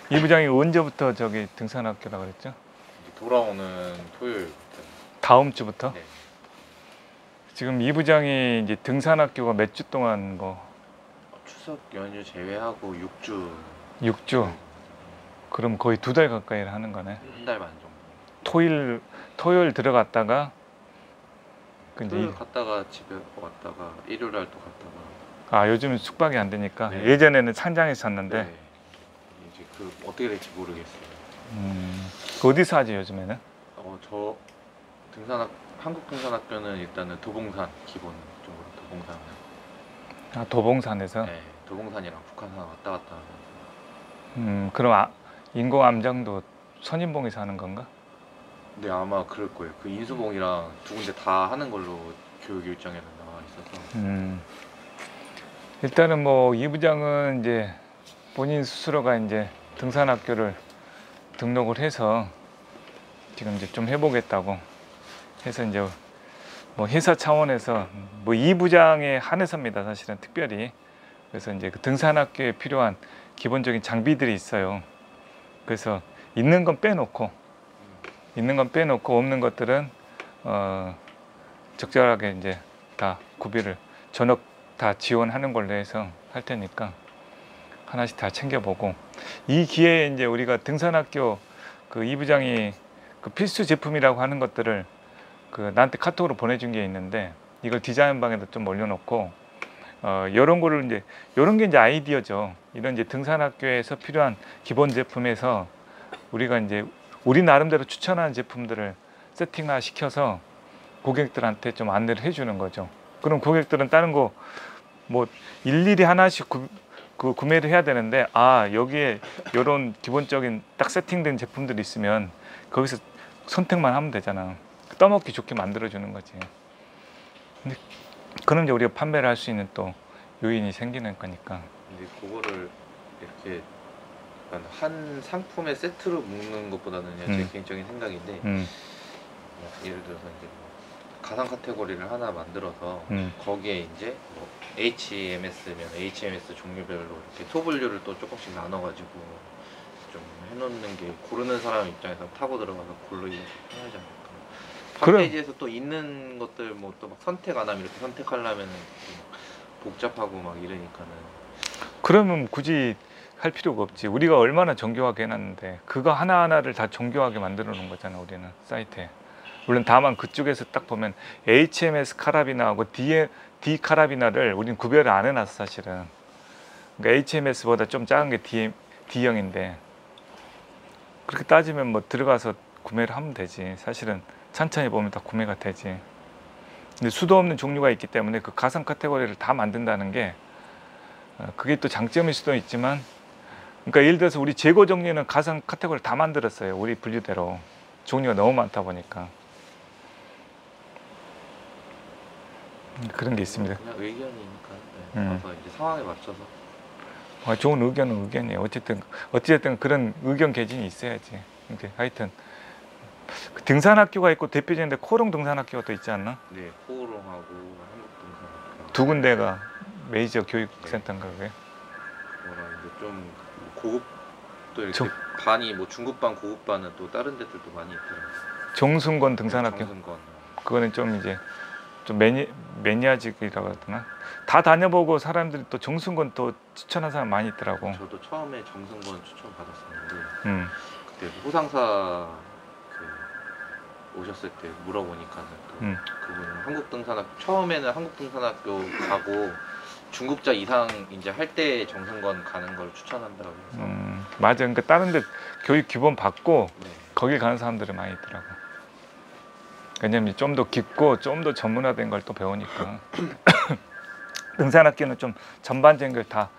이 부장이 언제부터 저기 등산학교라 그랬죠? 이제 돌아오는 토요일부터. 다음 주부터? 네. 지금 이 부장이 이제 등산학교가 몇 주 동안 뭐 추석 연휴 제외하고 6주. 6주? 그럼 거의 2달 가까이 하는 거네. 한 달 반 정도. 토요일 들어갔다가 이제 토요일 갔다가 집에 왔다가 일요일 날 또 갔다가. 아 요즘은 숙박이 안 되니까. 네. 예전에는 상장에서 샀는데. 네. 이제 그 어떻게 될지 모르겠어요. 그 어디서 하지 요즘에는? 저 한국 등산학교는 일단은 도봉산 기본적으로 도봉산. 아 도봉산에서? 네. 도봉산이랑 북한산 왔다 갔다 하면서. 그럼 인공 암장도 선인봉에서 하는 건가? 네, 아마 그럴 거예요. 그 인수봉이랑 두 군데 다 하는 걸로 교육 일정에는 나와 있어서. 일단은 뭐 이 부장은 이제 본인 스스로가 이제 등산학교를 등록을 해서 지금 이제 좀 해보겠다고 해서 이제 뭐 회사 차원에서 뭐 이 부장에 한해서입니다. 사실은 특별히. 그래서 이제 그 등산학교에 필요한 기본적인 장비들이 있어요. 그래서 있는 건 빼놓고 없는 것들은 적절하게 이제 다 구비를 전업 다 지원하는 걸로 해서 할 테니까 하나씩 다 챙겨보고, 이 기회에 이제 우리가 등산학교 그 이 부장이 그 필수 제품이라고 하는 것들을 그 나한테 카톡으로 보내준 게 있는데, 이걸 디자인 방에도 좀 올려놓고 이런 거를 이제 이런 게 이제 아이디어죠. 이런 이제 등산학교에서 필요한 기본 제품에서 우리가 이제 우리 나름대로 추천하는 제품들을 세팅화 시켜서 고객들한테 좀 안내를 해주는 거죠. 그럼 고객들은 다른 거 뭐 일일이 하나씩 구매를 해야 되는데, 여기에 이런 기본적인 딱 세팅된 제품들이 있으면 거기서 선택만 하면 되잖아. 떠먹기 좋게 만들어주는 거지. 근데 그럼 이제 우리가 판매를 할 수 있는 또 요인이 생기는 거니까. 근데 그거를 이렇게 한 상품의 세트로 묶는 것보다는 제 개인적인 생각인데, 예를 들어서 이제 뭐 가상 카테고리를 하나 만들어서 거기에 이제 뭐 HMS면 HMS 종류별로 이렇게 소분류를 또 조금씩 나눠가지고 좀 해놓는 게 고르는 사람 입장에서 타고 들어가서 고르기 편하지 않을까. 홈페이지에서 또 있는 것들 뭐 또 막 선택 안 하면 이렇게 선택하려면 복잡하고 막 이러니까는. 그러면 굳이 할 필요가 없지. 우리가 얼마나 정교하게 해놨는데 그거 하나하나를 다 정교하게 만들어 놓은 거잖아 우리는 사이트에. 물론 다만 그쪽에서 딱 보면 HMS 카라비나하고 D 카라비나를 우리는 구별을 안 해놨어 사실은. 그러니까 HMS보다 좀 작은 게 D형인데, 그렇게 따지면 뭐 들어가서 구매를 하면 되지. 사실은 천천히 보면 다 구매가 되지. 근데 수도 없는 종류가 있기 때문에 그 가상 카테고리를 다 만든다는 게 그게 또 장점일 수도 있지만, 그러니까 예를 들어서 우리 재고 정리는 가상 카테고리를 다 만들었어요. 우리 분류대로. 종류가 너무 많다 보니까. 그런 게 있습니다. 그냥 의견이니까 와서 이제 상황에 맞춰서. 좋은 의견은 의견이에요. 어쨌든 그런 의견 개진이 있어야지. 이렇게 하여튼 그 등산학교가 있고 대표적인데 코롱 등산학교가 또 있지 않나? 네, 코오롱하고 한국 등산학교 두 군데가 메이저 교육센터인가 그게? 뭐라 이제 좀 고급 또 이렇게 반이 뭐 중급반 고급반은 또 다른 데들도 많이 있더라고요. 정승권 등산학교. 정승권. 그거는 좀 이제 좀 매니아직이라고 해야 되나? 다 다녀보고 사람들이 또 정승권 또 추천한 사람 많이 있더라고. 저도 처음에 정승권 추천 받았었는데 그때 호상사 오셨을 때 물어보니까는 또 그분은 한국 등산학교 처음에는 한국 등산학교 가고 중급자 이상 이제 할 때 정승권 가는 걸 추천한다고 해서. 맞아. 그러니까 다른 데 교육 기본 받고 네. 거기 가는 사람들이 많이 있더라고. 왜냐면 좀 더 깊고 좀 더 전문화된 걸 또 배우니까. 등산학교는 좀 전반적인 걸 다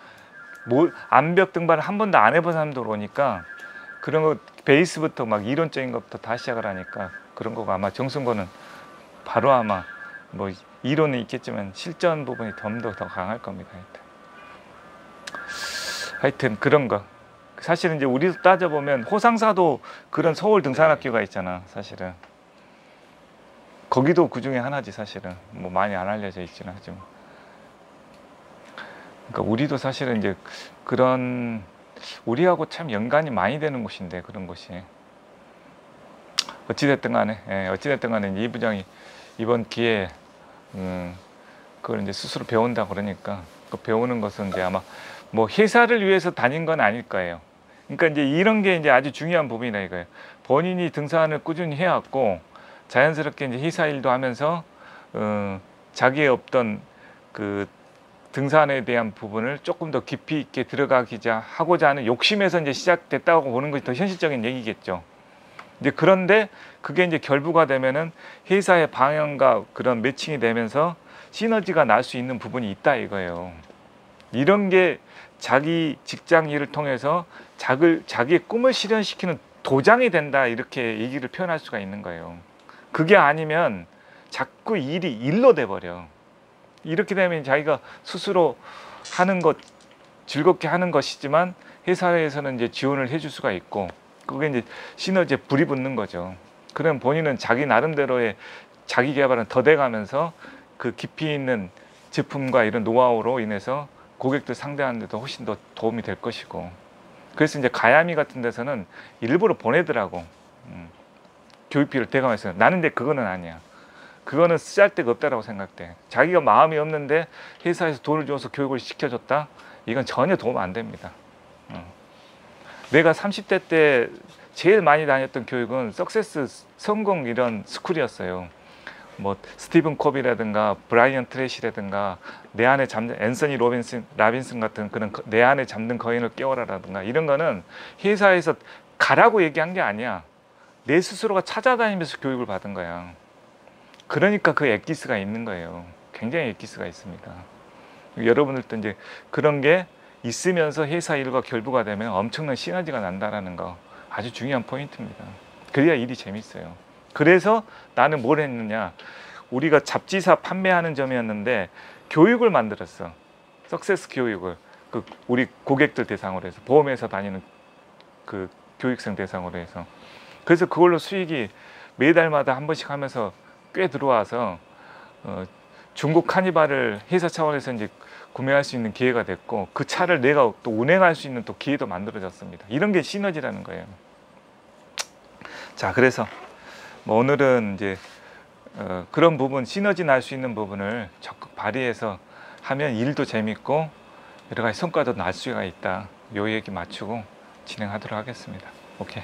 암벽 등반을 한 번도 안 해본 사람도 오니까 그런 거 베이스부터 막 이론적인 것부터 다 시작을 하니까 그런 거가 아마 정승권은 바로 아마 뭐 이론은 있겠지만 실전 부분이 좀 더 강할 겁니다. 하여튼 그런 거. 사실은 이제 우리도 따져보면 호상사도 그런 서울 등산학교가 있잖아 사실은. 거기도 그 중에 하나지 사실은. 뭐 많이 안 알려져 있지는 하지만. 그러니까 우리도 사실은 이제 그런 우리하고 참 연관이 많이 되는 곳인데 그런 곳이 어찌됐든 간에 이 부장이 이번 기회에 그걸 이제 스스로 배운다 그러니까 그 배우는 것은 이제 아마 뭐 회사를 위해서 다닌 건 아닐 거예요. 그러니까 이제 이런 게 이제 아주 중요한 부분이다 이거예요. 본인이 등산을 꾸준히 해왔고 자연스럽게 이제 회사 일도 하면서 자기의 없던 그 등산에 대한 부분을 조금 더 깊이 있게 하고자 하는 욕심에서 이제 시작됐다고 보는 것이 더 현실적인 얘기겠죠. 이제 그런데 그게 이제 결부가 되면은 회사의 방향과 그런 매칭이 되면서 시너지가 날 수 있는 부분이 있다 이거예요. 이런 게 자기 직장 일을 통해서 자기의 꿈을 실현시키는 도장이 된다 이렇게 얘기를 표현할 수가 있는 거예요. 그게 아니면 자꾸 일이 일로 돼버려. 이렇게 되면 자기가 스스로 하는 것 즐겁게 하는 것이지만 회사에서는 이제 지원을 해줄 수가 있고 그게 이제 시너지에 불이 붙는 거죠. 그럼 본인은 자기 나름대로의 자기 개발은 더 돼가면서 그 깊이 있는 제품과 이런 노하우로 인해서 고객들 상대하는 데도 훨씬 더 도움이 될 것이고 그래서 이제 가야미 같은 데서는 일부러 보내더라고. 교육비를 대감해서 나는 근데 그거는 아니야. 그거는 쓸데가 없다라고 생각돼. 자기가 마음이 없는데 회사에서 돈을 줘서 교육을 시켜줬다? 이건 전혀 도움 안 됩니다. 내가 30대 때 제일 많이 다녔던 교육은 석세스 성공 이런 스쿨이었어요. 뭐 스티븐 코비라든가 브라이언 트레시라든가 내 안에 잠든 앤서니 라빈슨 같은 그런 내 안에 잠든 거인을 깨워라라든가 이런 거는 회사에서 가라고 얘기한 게 아니야. 내 스스로가 찾아다니면서 교육을 받은 거야. 그러니까 그 엑기스가 있는 거예요. 굉장히 엑기스가 있습니다. 여러분들도 이제 그런 게 있으면서 회사 일과 결부가 되면 엄청난 시너지가 난다라는 거 아주 중요한 포인트입니다. 그래야 일이 재밌어요. 그래서 나는 뭘 했느냐, 우리가 잡지사 판매하는 점이었는데 교육을 만들었어. 석세스 교육을 그 우리 고객들 대상으로 해서 보험회사 다니는 그 교육생 대상으로 해서 그래서 그걸로 수익이 매달마다 한 번씩 하면서 꽤 들어와서 중고 카니발을 회사 차원에서 이제 구매할 수 있는 기회가 됐고 그 차를 내가 또 운행할 수 있는 또 기회도 만들어졌습니다. 이런 게 시너지라는 거예요. 자, 그래서 뭐 오늘은 이제 그런 부분 시너지 날 수 있는 부분을 적극 발휘해서 하면 일도 재밌고 여러 가지 성과도 날 수가 있다. 요 얘기 맞추고 진행하도록 하겠습니다. 오케이.